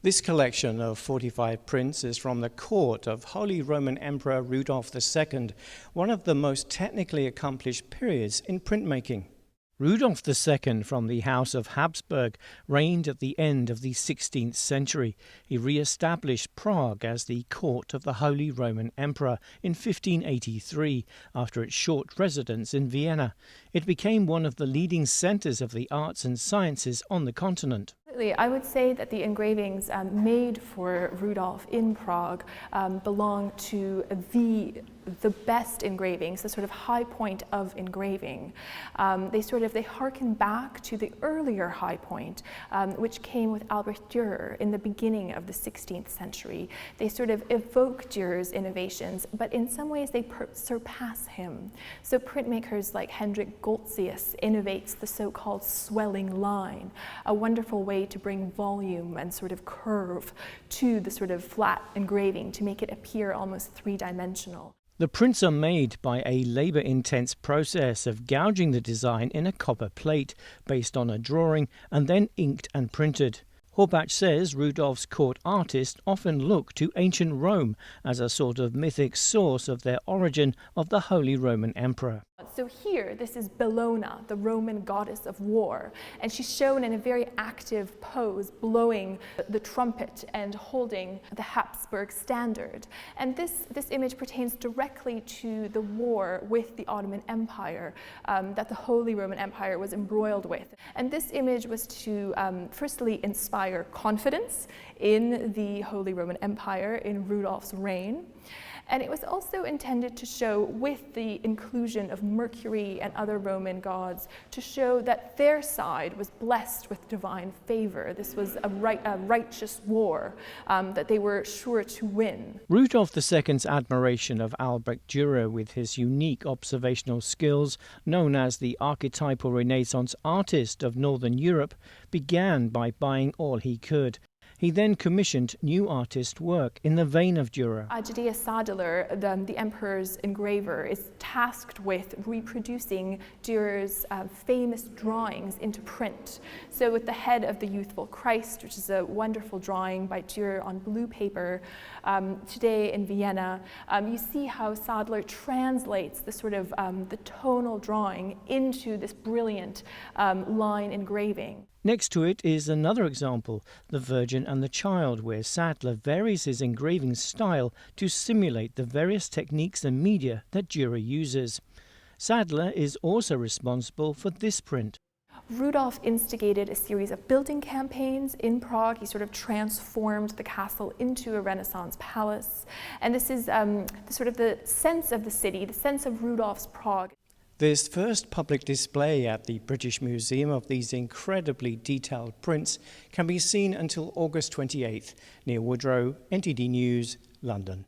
This collection of 45 prints is from the court of Holy Roman Emperor Rudolf II, one of the most technically accomplished periods in printmaking. Rudolf II from the House of Habsburg reigned at the end of the 16th century. He re-established Prague as the court of the Holy Roman Emperor in 1583 after its short residence in Vienna. It became one of the leading centres of the arts and sciences on the continent. I would say that the engravings made for Rudolf in Prague belong to the best engravings, the sort of high point of engraving. They harken back to the earlier high point, which came with Albrecht Dürer in the beginning of the 16th century. They sort of evoke Dürer's innovations, but in some ways they surpass him. So printmakers like Hendrik Goltzius innovates the so-called swelling line, a wonderful way to bring volume and sort of curve to the sort of flat engraving to make it appear almost three-dimensional. The prints are made by a labour-intense process of gouging the design in a copper plate based on a drawing and then inked and printed. Horbach says Rudolf's court artists often look to ancient Rome as a sort of mythic source of their origin of the Holy Roman Emperor. So here, this is Bellona, the Roman goddess of war, and she's shown in a very active pose, blowing the trumpet and holding the Habsburg standard. And this image pertains directly to the war with the Ottoman Empire that the Holy Roman Empire was embroiled with. And this image was to firstly inspire confidence in the Holy Roman Empire in Rudolf's reign. And it was also intended to show, with the inclusion of Mercury and other Roman gods, to show that their side was blessed with divine favor. This was a righteous war that they were sure to win. Rudolf II's admiration of Albrecht Dürer with his unique observational skills, known as the archetypal Renaissance artist of Northern Europe, began by buying all he could. He then commissioned new artist work in the vein of Dürer. Judea Sadeler, the emperor's engraver, is tasked with reproducing Dürer's famous drawings into print. So with the head of the youthful Christ, which is a wonderful drawing by Dürer on blue paper, today in Vienna, you see how Sadler translates the sort of the tonal drawing into this brilliant line engraving. Next to it is another example, The Virgin and the Child, where Sadler varies his engraving style to simulate the various techniques and media that Dürer uses. Sadler is also responsible for this print. Rudolf instigated a series of building campaigns in Prague. He sort of transformed the castle into a Renaissance palace. And this is the sense of the city, the sense of Rudolf's Prague. This first public display at the British Museum of these incredibly detailed prints can be seen until August 28th near Woodrow, NTD News, London.